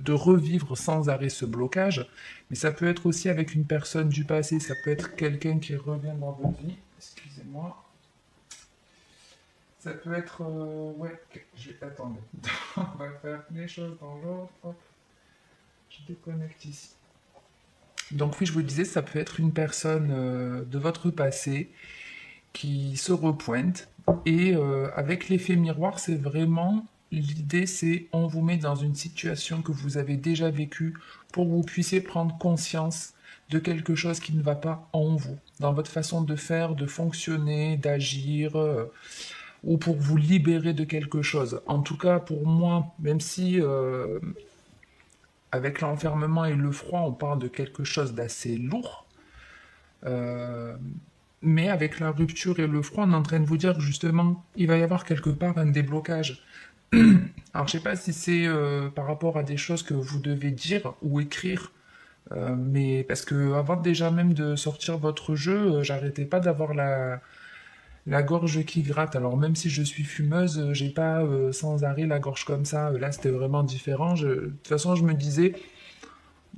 de revivre sans arrêt ce blocage, mais ça peut être aussi avec une personne du passé, ça peut être quelqu'un qui revient dans votre vie, excusez-moi, ça peut être, ouais, attendez, on va faire les choses dans l'ordre, hop, je déconnecte ici. Donc oui, je vous le disais, ça peut être une personne de votre passé qui se repointe. Et avec l'effet miroir, c'est vraiment l'idée, c'est on vous met dans une situation que vous avez déjà vécue pour que vous puissiez prendre conscience de quelque chose qui ne va pas en vous, dans votre façon de faire, de fonctionner, d'agir, ou pour vous libérer de quelque chose. En tout cas, pour moi, même si avec l'enfermement et le froid, on parle de quelque chose d'assez lourd, euh, mais avec la rupture et le froid, on est en train de vous dire que justement, il va y avoir quelque part un déblocage. Alors, je sais pas si c'est par rapport à des choses que vous devez dire ou écrire, mais parce que avant déjà même de sortir votre jeu, j'arrêtais pas d'avoir la gorge qui gratte. Alors même si je suis fumeuse, j'ai pas sans arrêt la gorge comme ça. Là, c'était vraiment différent. De toute façon, je me disais,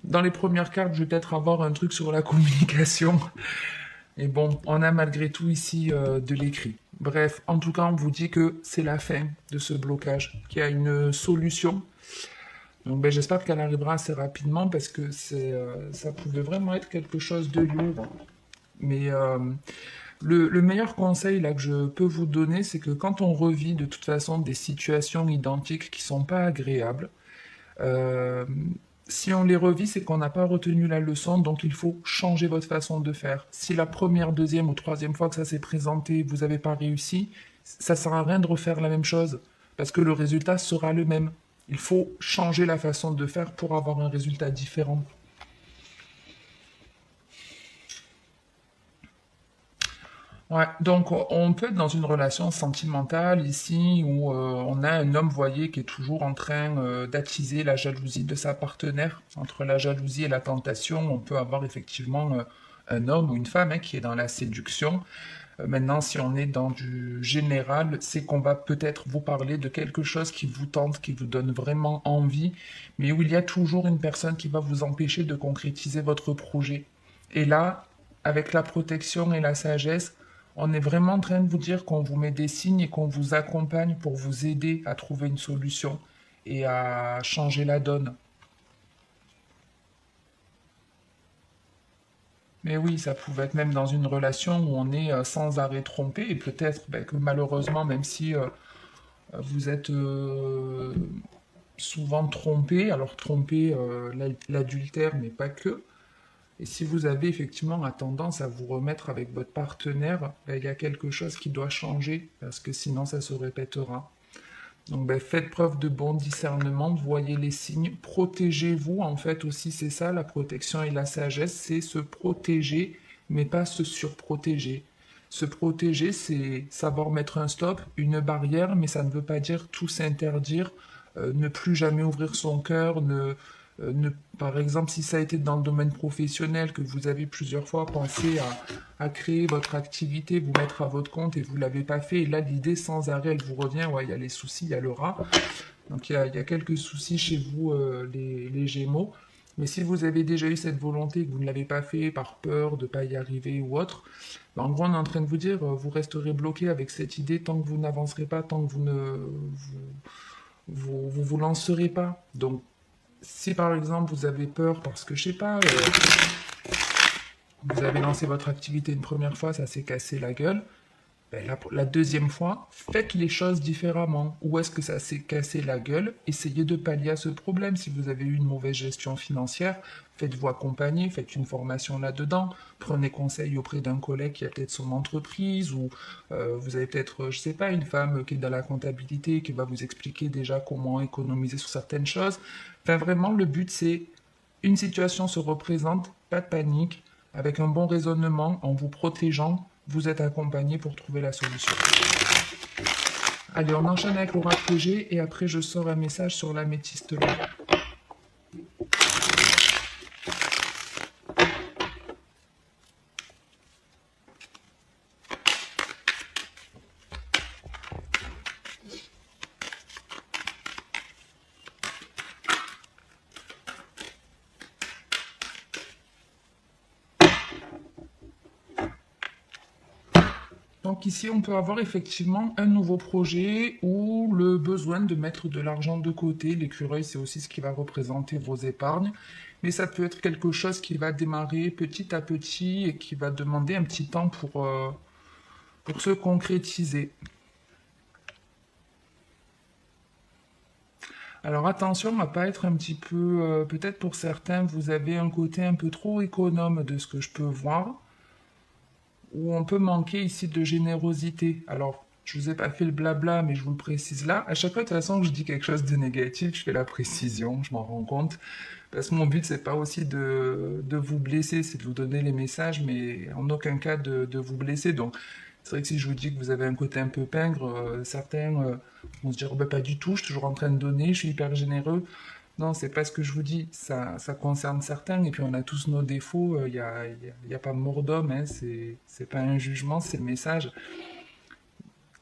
dans les premières cartes, je vais peut-être avoir un truc sur la communication. Et bon, on a malgré tout ici de l'écrit. Bref, en tout cas, on vous dit que c'est la fin de ce blocage, qu'il y a une solution. Donc ben, j'espère qu'elle arrivera assez rapidement parce que ça pouvait vraiment être quelque chose de lourd. Mais le meilleur conseil là, que je peux vous donner, c'est que quand on revit de toute façon des situations identiques qui sont pas agréables, euh, si on les revit, c'est qu'on n'a pas retenu la leçon, donc il faut changer votre façon de faire. Si la première, deuxième ou troisième fois que ça s'est présenté, vous n'avez pas réussi, ça ne sert à rien de refaire la même chose, parce que le résultat sera le même. Il faut changer la façon de faire pour avoir un résultat différent. Ouais, donc on peut être dans une relation sentimentale ici où on a un homme, voyez, qui est toujours en train d'attiser la jalousie de sa partenaire. Entre la jalousie et la tentation, on peut avoir effectivement un homme ou une femme hein, qui est dans la séduction. Maintenant, si on est dans du général, c'est qu'on va peut-être vous parler de quelque chose qui vous tente, qui vous donne vraiment envie, mais où il y a toujours une personne qui va vous empêcher de concrétiser votre projet. Et là, avec la protection et la sagesse, on est vraiment en train de vous dire qu'on vous met des signes et qu'on vous accompagne pour vous aider à trouver une solution et à changer la donne. Mais oui, ça pouvait être même dans une relation où on est sans arrêt trompé et peut-être ben, que malheureusement, même si vous êtes souvent trompé, alors trompé l'adultère, mais pas que. Et si vous avez effectivement la tendance à vous remettre avec votre partenaire, ben, il y a quelque chose qui doit changer parce que sinon ça se répétera. Donc ben, faites preuve de bon discernement, voyez les signes, protégez-vous. En fait aussi c'est ça la protection et la sagesse, c'est se protéger mais pas se surprotéger. Se protéger, c'est savoir mettre un stop, une barrière, mais ça ne veut pas dire tout s'interdire, ne plus jamais ouvrir son cœur, ne, par exemple, si ça a été dans le domaine professionnel, que vous avez plusieurs fois pensé à créer votre activité, vous mettre à votre compte et vous ne l'avez pas fait, et là l'idée sans arrêt, elle vous revient, ouais, il y a les soucis, il y a le rat, donc il y a quelques soucis chez vous, les Gémeaux. Mais si vous avez déjà eu cette volonté, que vous ne l'avez pas fait par peur de ne pas y arriver ou autre, ben, en gros, on est en train de vous dire, vous resterez bloqué avec cette idée tant que vous n'avancerez pas, tant que vous lancerez pas. Donc, si par exemple vous avez peur parce que, je sais pas, vous avez lancé votre activité une première fois, ça s'est cassé la gueule, ben, la deuxième fois, faites les choses différemment. Où est-ce que ça s'est cassé la gueule? Essayez de pallier à ce problème. Si vous avez eu une mauvaise gestion financière, faites-vous accompagner, faites une formation là-dedans, prenez conseil auprès d'un collègue qui a peut-être son entreprise, ou vous avez peut-être, je sais pas, une femme qui est dans la comptabilité, qui va vous expliquer déjà comment économiser sur certaines choses. Enfin, vraiment, le but, c'est une situation se représente, pas de panique, avec un bon raisonnement, en vous protégeant, vous êtes accompagné pour trouver la solution. Allez, on enchaîne avec l'oracle que j'ai et après je sors un message sur l'améthyste là. Donc ici, on peut avoir effectivement un nouveau projet ou le besoin de mettre de l'argent de côté. L'écureuil, c'est aussi ce qui va représenter vos épargnes. Mais ça peut être quelque chose qui va démarrer petit à petit et qui va demander un petit temps pour se concrétiser. Alors attention à pas être un petit peu, peut-être pour certains, vous avez un côté un peu trop économe de ce que je peux voir, où on peut manquer ici de générosité. Alors, je vous ai pas fait le blabla, mais je vous le précise là. À chaque fois, de toute façon, que je dis quelque chose de négatif, je fais la précision, je m'en rends compte. Parce que mon but, c'est pas aussi de vous blesser, c'est de vous donner les messages, mais en aucun cas de vous blesser. Donc, c'est vrai que si je vous dis que vous avez un côté un peu pingre, certains vont se dire, oh, ben, pas du tout, je suis toujours en train de donner, je suis hyper généreux. Non, c'est pas ce que je vous dis. Ça concerne certains, et puis on a tous nos défauts. Y a pas mort d'homme, hein, c'est pas un jugement, c'est le message.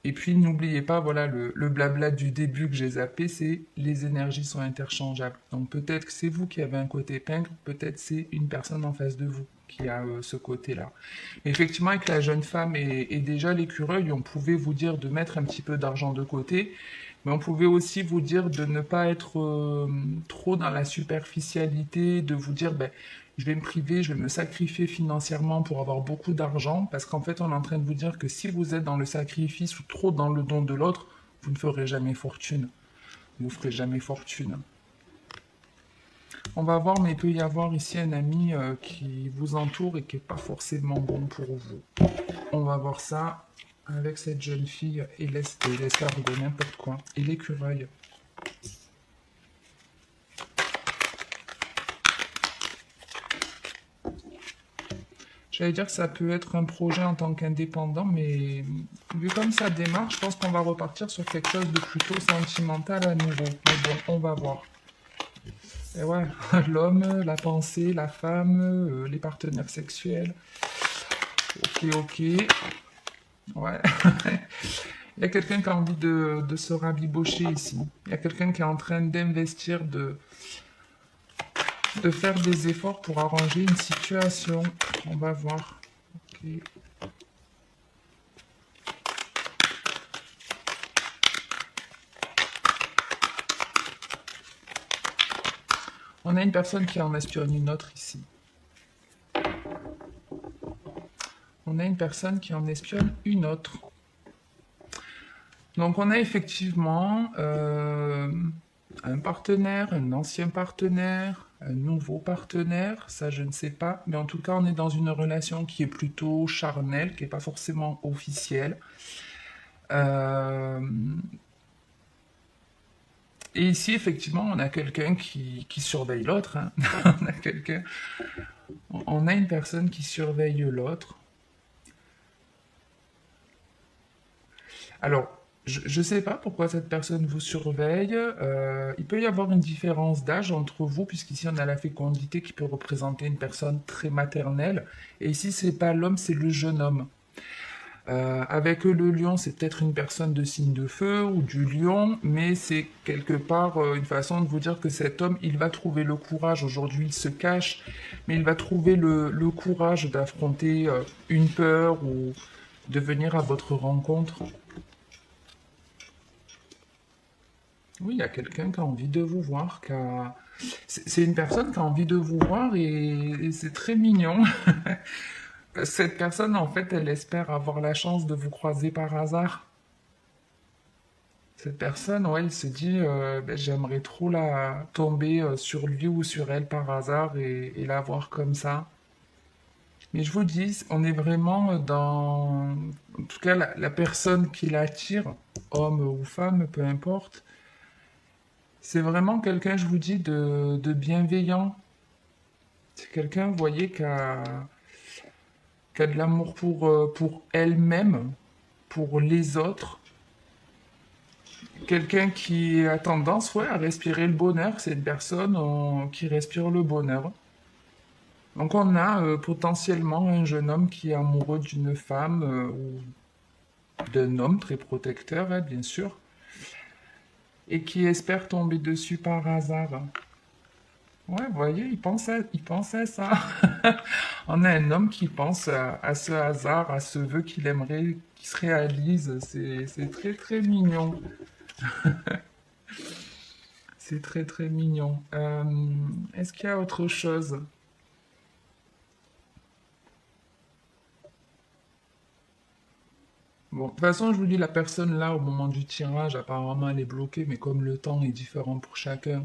Et puis n'oubliez pas, voilà, le blabla du début que j'ai zappé, c'est les énergies sont interchangeables. Donc peut-être que c'est vous qui avez un côté pingre, peut-être c'est une personne en face de vous qui a ce côté-là. Mais effectivement, avec la jeune femme et déjà l'écureuil, on pouvait vous dire de mettre un petit peu d'argent de côté, mais on pouvait aussi vous dire de ne pas être trop dans la superficialité, de vous dire, ben, je vais me priver, je vais me sacrifier financièrement pour avoir beaucoup d'argent, parce qu'en fait, on est en train de vous dire que si vous êtes dans le sacrifice ou trop dans le don de l'autre, vous ne ferez jamais fortune. Vous ne ferez jamais fortune. On va voir, mais il peut y avoir ici un ami qui vous entoure et qui n'est pas forcément bon pour vous. On va voir ça avec cette jeune fille et l'escargot, n'importe quoi. Et l'écureuil. J'allais dire que ça peut être un projet en tant qu'indépendant, mais vu comme ça démarre, je pense qu'on va repartir sur quelque chose de plutôt sentimental à nouveau. Mais bon, on va voir. Et ouais, l'homme, la pensée, la femme, les partenaires sexuels. Ok, ok. Ouais. Il y a quelqu'un qui a envie de se rabibocher ici. Il y a quelqu'un qui est en train d'investir, de faire des efforts pour arranger une situation. On va voir. Ok. On a une personne qui en espionne une autre ici. On a une personne qui en espionne une autre. Donc on a effectivement un partenaire, un ancien partenaire, un nouveau partenaire, ça je ne sais pas, mais en tout cas on est dans une relation qui est plutôt charnelle, qui n'est pas forcément officielle. Euh, et ici effectivement on a quelqu'un qui surveille l'autre, hein. On a on a une personne qui surveille l'autre. Alors, je ne sais pas pourquoi cette personne vous surveille. Il peut y avoir une différence d'âge entre vous, puisqu'ici on a la fécondité qui peut représenter une personne très maternelle. Et ici, c'est pas l'homme, c'est le jeune homme. Avec le lion, c'est peut-être une personne de signe de feu ou du lion, mais c'est quelque part une façon de vous dire que cet homme, il va trouver le courage. Aujourd'hui, il se cache, mais il va trouver le courage d'affronter une peur ou de venir à votre rencontre. Oui, il y a quelqu'un qui a envie de vous voir, c'est une personne qui a envie de vous voir et c'est très mignon. Cette personne, en fait, elle espère avoir la chance de vous croiser par hasard. Cette personne, ouais, elle se dit, ben, j'aimerais trop la tomber sur lui ou sur elle par hasard et la voir comme ça. Mais je vous dis, on est vraiment dans, en tout cas, la personne qui l'attire, homme ou femme, peu importe. C'est vraiment quelqu'un, je vous dis, de bienveillant. C'est quelqu'un, vous voyez, qui a de l'amour pour elle-même, pour les autres. Quelqu'un qui a tendance, ouais, à respirer le bonheur. C'est une personne qui respire le bonheur. Donc on a potentiellement un jeune homme qui est amoureux d'une femme ou d'un homme très protecteur, hein, bien sûr, et qui espère tomber dessus par hasard. Ouais, vous voyez, il pense à ça. On a un homme qui pense à ce hasard, à ce vœu qu'il aimerait qu'il se réalise. C'est très très mignon. C'est très très mignon. Est-ce qu'il y a autre chose? Bon, de toute façon, je vous dis, la personne là, au moment du tirage, apparemment, elle est bloquée, mais comme le temps est différent pour chacun,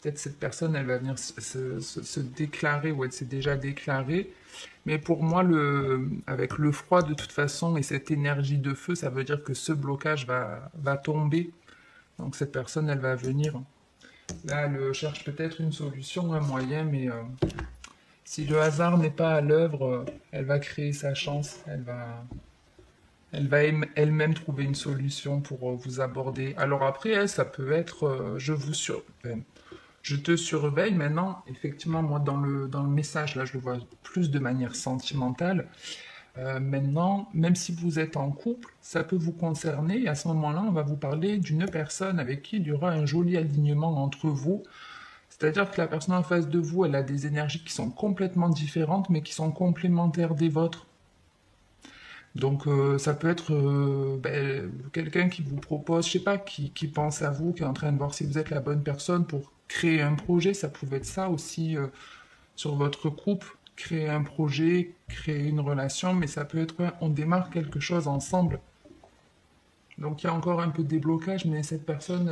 peut-être cette personne, elle va venir se déclarer ou elle s'est déjà déclarée. Mais pour moi, avec le froid de toute façon et cette énergie de feu, ça veut dire que ce blocage va tomber. Donc cette personne, elle va venir. Là, elle cherche peut-être une solution, un moyen, mais si le hasard n'est pas à l'œuvre, elle va créer sa chance. Elle va elle-même trouver une solution pour vous aborder. Alors après, elle, ça peut être, je te surveille maintenant. Effectivement, moi, dans le message, là, je le vois plus de manière sentimentale. Maintenant, même si vous êtes en couple, ça peut vous concerner. Et à ce moment-là, on va vous parler d'une personne avec qui il y aura un joli alignement entre vous. C'est-à-dire que la personne en face de vous, elle a des énergies qui sont complètement différentes, mais qui sont complémentaires des vôtres. Donc ça peut être quelqu'un qui vous propose, je sais pas, qui pense à vous, qui est en train de voir si vous êtes la bonne personne pour créer un projet. Ça pouvait être ça aussi sur votre couple, créer un projet, créer une relation, mais ça peut être, ouais, on démarre quelque chose ensemble. Donc il y a encore un peu de déblocage, mais cette personne,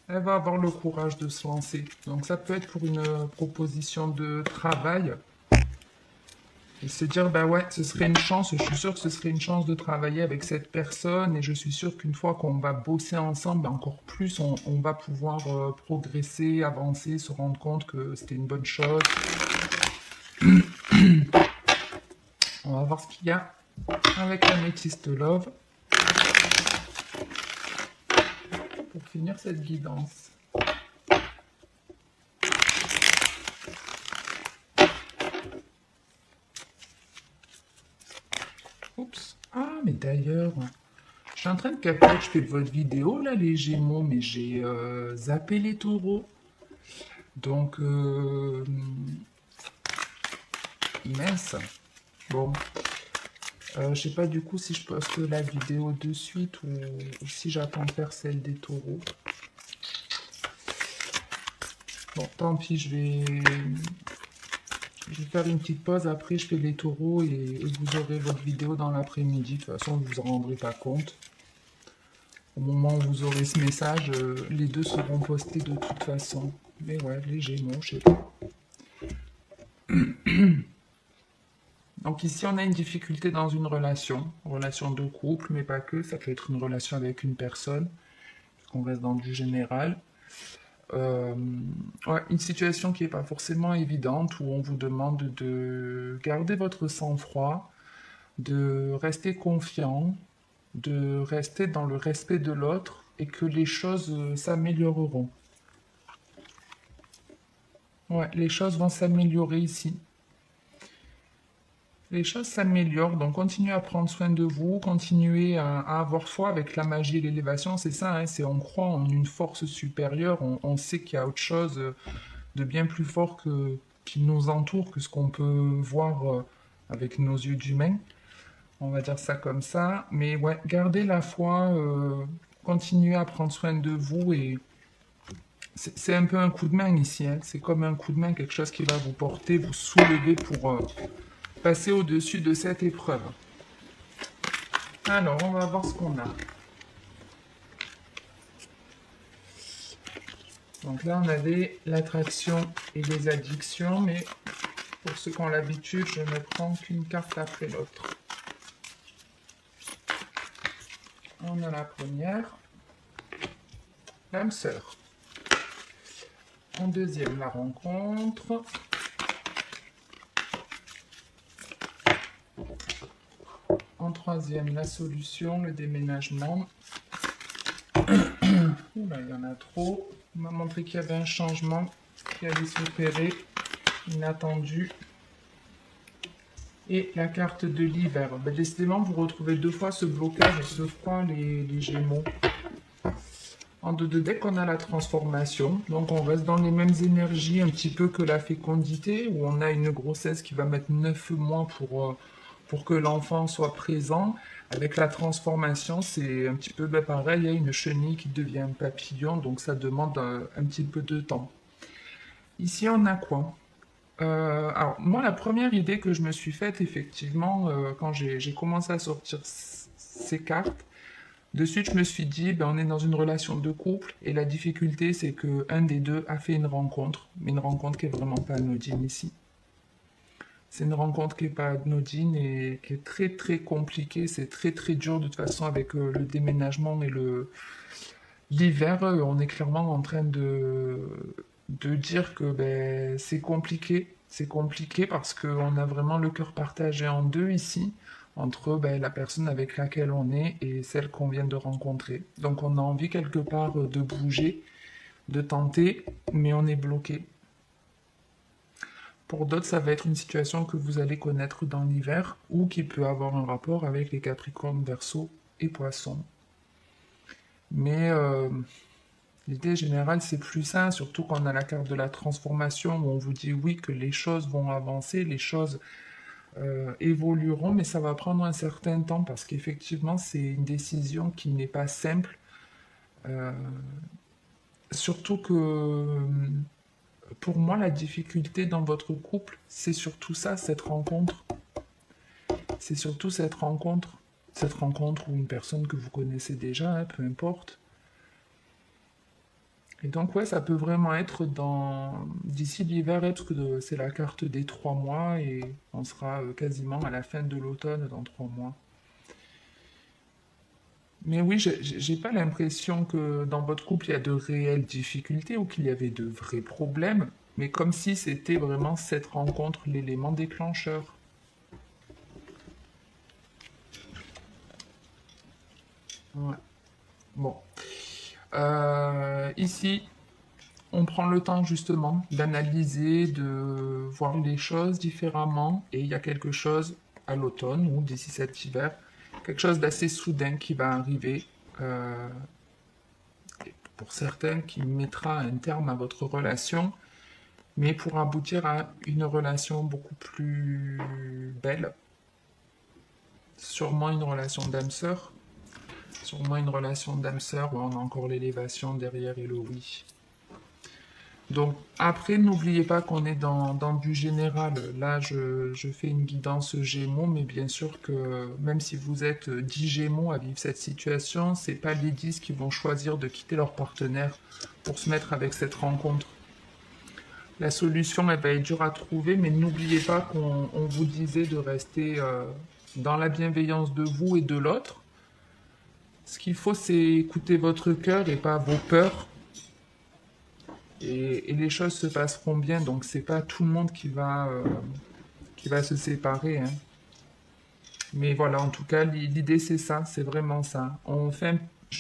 elle va avoir le courage de se lancer. Donc ça peut être pour une proposition de travail. Et se dire, bah ouais, ce serait une chance, je suis sûr que ce serait une chance de travailler avec cette personne, et je suis sûr qu'une fois qu'on va bosser ensemble, bah, encore plus, on va pouvoir progresser, avancer, se rendre compte que c'était une bonne chose. On va voir ce qu'il y a avec la Métiste Love pour finir cette guidance. Oups. Ah, mais d'ailleurs, je suis en train de capter que je fais de votre vidéo, là, les Gémeaux, mais j'ai zappé les taureaux. Donc, mince. Bon, je sais pas du coup si je poste la vidéo de suite ou si j'attends de faire celle des taureaux. Bon, tant pis, je vais faire une petite pause. Après, je fais les taureaux et vous aurez votre vidéo dans l'après-midi. De toute façon, vous vous en rendrez pas compte. Au moment où vous aurez ce message, les deux seront postés de toute façon. Mais ouais, les Gémeaux, je sais pas. Donc ici, on a une difficulté dans une relation de couple, mais pas que. Ça peut être une relation avec une personne, qu'on reste dans du général. Euh, ouais, une situation qui n'est pas forcément évidente, où on vous demande de garder votre sang-froid, de rester confiant, de rester dans le respect de l'autre et que les choses s'amélioreront. Ouais, les choses vont s'améliorer ici. Les choses s'améliorent, donc continuez à prendre soin de vous, continuez à avoir foi avec la magie et l'élévation, c'est ça, hein, c'est on croit en une force supérieure, on sait qu'il y a autre chose de bien plus fort qui nous entoure que ce qu'on peut voir avec nos yeux d'humain. On va dire ça comme ça. Mais ouais, gardez la foi, continuez à prendre soin de vous et c'est un peu un coup de main ici. Hein. C'est comme un coup de main, quelque chose qui va vous porter, vous soulever pour passer au-dessus de cette épreuve. Alors, on va voir ce qu'on a. Donc là, on avait l'attraction et les addictions, mais pour ceux qui ont l'habitude, je ne prends qu'une carte après l'autre. On a la première, l'âme sœur. En deuxième, la rencontre. En troisième, la solution, le déménagement. Oula, il y en a trop. On m'a montré qu'il y avait un changement qui allait s'opérer, inattendu. Et la carte de l'hiver. Ben, décidément, vous retrouvez deux fois ce blocage et ce froid, les Gémeaux. En 2 dès qu'on a la transformation, donc on reste dans les mêmes énergies un petit peu que la fécondité, où on a une grossesse qui va mettre 9 mois pour que l'enfant soit présent. Avec la transformation, c'est un petit peu pareil, il y a une chenille qui devient un papillon, donc ça demande un petit peu de temps. Ici, on a quoi? Alors, moi, la première idée que je me suis faite, effectivement, quand j'ai commencé à sortir ces cartes, de suite, je me suis dit, ben, on est dans une relation de couple, et la difficulté, c'est que un des deux a fait une rencontre, mais une rencontre qui est vraiment pas anodine ici. C'est une rencontre qui est pas anodine et qui est très très compliquée. C'est très très dur de toute façon avec le déménagement et le l'hiver. On est clairement en train de dire que ben, c'est compliqué. C'est compliqué parce qu'on a vraiment le cœur partagé en deux ici, entre ben, la personne avec laquelle on est et celle qu'on vient de rencontrer. Donc on a envie quelque part de bouger, de tenter, mais on est bloqué. Pour d'autres, ça va être une situation que vous allez connaître dans l'hiver ou qui peut avoir un rapport avec les Capricornes, Verseau et Poissons. Mais l'idée générale, c'est plus ça, surtout quand on a la carte de la transformation où on vous dit oui que les choses vont avancer, les choses évolueront, mais ça va prendre un certain temps parce qu'effectivement, c'est une décision qui n'est pas simple. Euh, Surtout que pour moi, la difficulté dans votre couple, c'est surtout ça, cette rencontre. C'est surtout cette rencontre. Cette rencontre ou une personne que vous connaissez déjà, hein, peu importe. Et donc, ouais, ça peut vraiment être dans... D'ici l'hiver, c'est la carte des 3 mois et on sera quasiment à la fin de l'automne dans 3 mois. Mais oui, j'ai pas l'impression que dans votre couple, il y a de réelles difficultés ou qu'il y avait de vrais problèmes, mais comme si c'était vraiment cette rencontre l'élément déclencheur. Ouais. Bon. Ici, on prend le temps justement d'analyser, de voir les choses différemment, et il y a quelque chose à l'automne ou d'ici cet hiver, quelque chose d'assez soudain qui va arriver, euh, pour certains qui mettra un terme à votre relation, mais pour aboutir à une relation beaucoup plus belle, sûrement une relation d'âme-sœur, sûrement une relation d'âme-sœur où on a encore l'élévation derrière et le oui. Donc après, n'oubliez pas qu'on est dans du général. Là, je fais une guidance Gémeaux, mais bien sûr que même si vous êtes 10 Gémeaux à vivre cette situation, c'est pas les 10 qui vont choisir de quitter leur partenaire pour se mettre avec cette rencontre. La solution, elle va être dure à trouver, mais n'oubliez pas qu'on vous disait de rester dans la bienveillance de vous et de l'autre. Ce qu'il faut, c'est écouter votre cœur et pas vos peurs. Et les choses se passeront bien, donc c'est pas tout le monde qui va se séparer, hein. Mais voilà, en tout cas, l'idée c'est ça, c'est vraiment ça. On fait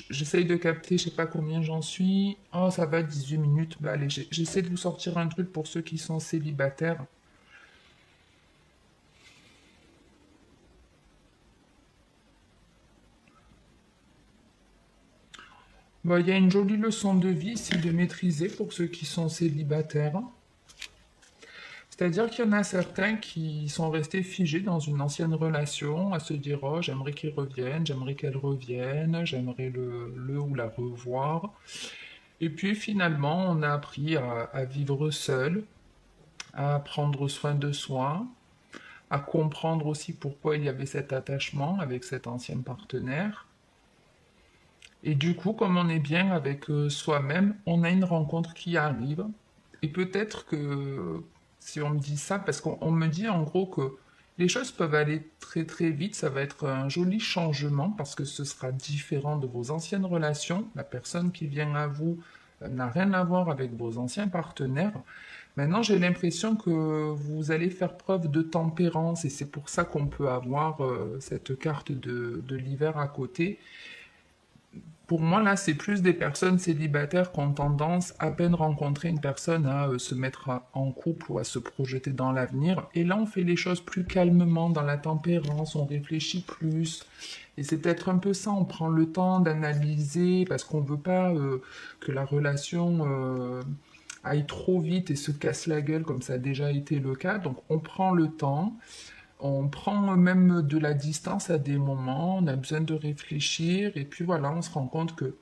J'essaye de capter, je sais pas combien j'en suis. Oh, ça va, 18 minutes. Bah allez, j'essaie de vous sortir un truc pour ceux qui sont célibataires. Bah, il y a une jolie leçon de vie ici de maîtriser pour ceux qui sont célibataires. C'est-à-dire qu'il y en a certains qui sont restés figés dans une ancienne relation, à se dire oh, j'aimerais qu'il revienne, j'aimerais qu'elle revienne, j'aimerais le ou la revoir. Et puis finalement, on a appris à vivre seul, à prendre soin de soi, à comprendre aussi pourquoi il y avait cet attachement avec cet ancien partenaire. Et du coup, comme on est bien avec soi-même, on a une rencontre qui arrive. Et peut-être que si on me dit ça, parce qu'on me dit en gros que les choses peuvent aller très très vite, ça va être un joli changement parce que ce sera différent de vos anciennes relations. La personne qui vient à vous n'a rien à voir avec vos anciens partenaires. Maintenant, j'ai l'impression que vous allez faire preuve de tempérance et c'est pour ça qu'on peut avoir cette carte de l'hiver à côté. Pour moi, là, c'est plus des personnes célibataires qui ont tendance, à peine rencontrer une personne, à se mettre en couple ou à se projeter dans l'avenir. Et là, on fait les choses plus calmement, dans la tempérance, on réfléchit plus. Et c'est peut-être un peu ça, on prend le temps d'analyser, parce qu'on veut pas que la relation aille trop vite et se casse la gueule, comme ça a déjà été le cas. Donc, on prend le temps. On prend même de la distance à des moments, on a besoin de réfléchir, et puis voilà, on se rend compte que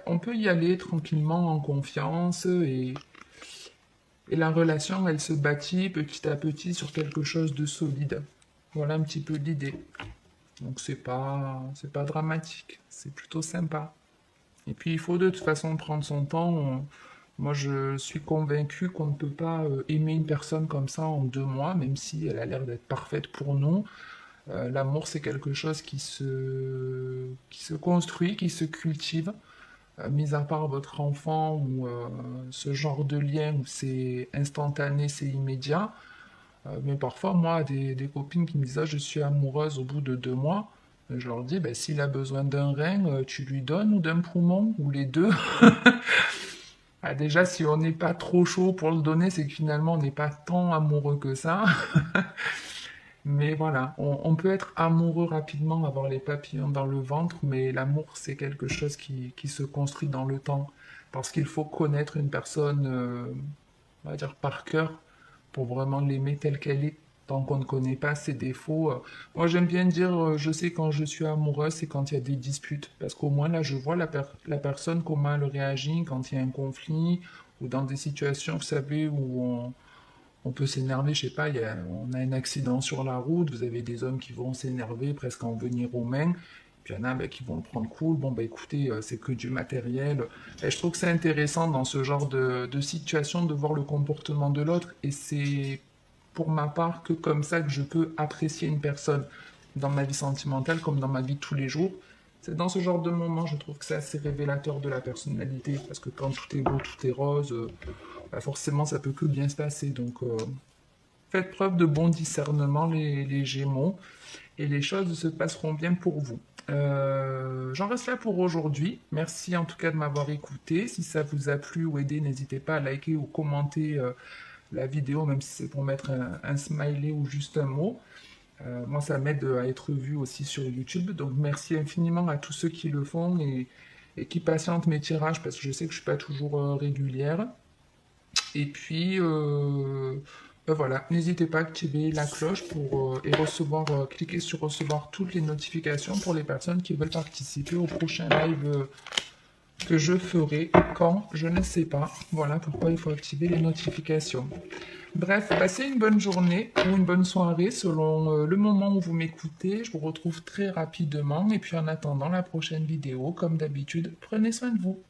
on peut y aller tranquillement en confiance, et la relation, elle se bâtit petit à petit sur quelque chose de solide. Voilà un petit peu l'idée. Donc c'est pas dramatique, c'est plutôt sympa. Et puis il faut de toute façon prendre son temps. Moi, je suis convaincu qu'on ne peut pas aimer une personne comme ça en 2 mois, même si elle a l'air d'être parfaite pour nous. L'amour, c'est quelque chose qui se construit, qui se cultive. Mis à part votre enfant ou ce genre de lien où c'est instantané, c'est immédiat. Mais parfois, moi, des copines qui me disent: ah, je suis amoureuse au bout de 2 mois. Je leur dis: ben, s'il a besoin d'un rein, tu lui donnes, ou d'un poumon, ou les deux. Ah, déjà, si on n'est pas trop chaud pour le donner, c'est que finalement, on n'est pas tant amoureux que ça. Mais voilà, on peut être amoureux rapidement, avoir les papillons dans le ventre, mais l'amour, c'est quelque chose qui se construit dans le temps. Parce qu'il faut connaître une personne, on va dire, par cœur, pour vraiment l'aimer telle qu'elle est. Tant qu'on ne connaît pas ses défauts. Moi, j'aime bien dire, je sais quand je suis amoureuse, c'est quand il y a des disputes. Parce qu'au moins, là, je vois la personne, comment elle réagit quand il y a un conflit, ou dans des situations, vous savez, où on peut s'énerver, je sais pas, on a un accident sur la route, vous avez des hommes qui vont s'énerver, presque en venir aux mains, puis il y en a qui vont le prendre cool, bon bah écoutez, c'est que du matériel. Et je trouve que c'est intéressant dans ce genre de situation de voir le comportement de l'autre, et c'est pour ma part que comme ça que je peux apprécier une personne dans ma vie sentimentale comme dans ma vie de tous les jours. C'est dans ce genre de moment, je trouve que c'est assez révélateur de la personnalité, parce que quand tout est beau, tout est rose, bah forcément ça peut que bien se passer. Donc faites preuve de bon discernement, les Gémeaux, et les choses se passeront bien pour vous. J'en reste là pour aujourd'hui. Merci en tout cas de m'avoir écouté. Si ça vous a plu ou aidé, n'hésitez pas à liker ou commenter la vidéo, même si c'est pour mettre un smiley ou juste un mot. Moi, ça m'aide à être vu aussi sur YouTube. Donc merci infiniment à tous ceux qui le font, et qui patientent mes tirages, parce que je sais que je suis pas toujours régulière. Et puis, voilà, n'hésitez pas à activer la cloche et cliquer sur recevoir toutes les notifications pour les personnes qui veulent participer au prochain live que je ferai quand, je ne sais pas. Voilà pourquoi il faut activer les notifications. Bref, passez une bonne journée ou une bonne soirée selon le moment où vous m'écoutez. Je vous retrouve très rapidement. Et puis en attendant la prochaine vidéo, comme d'habitude, prenez soin de vous.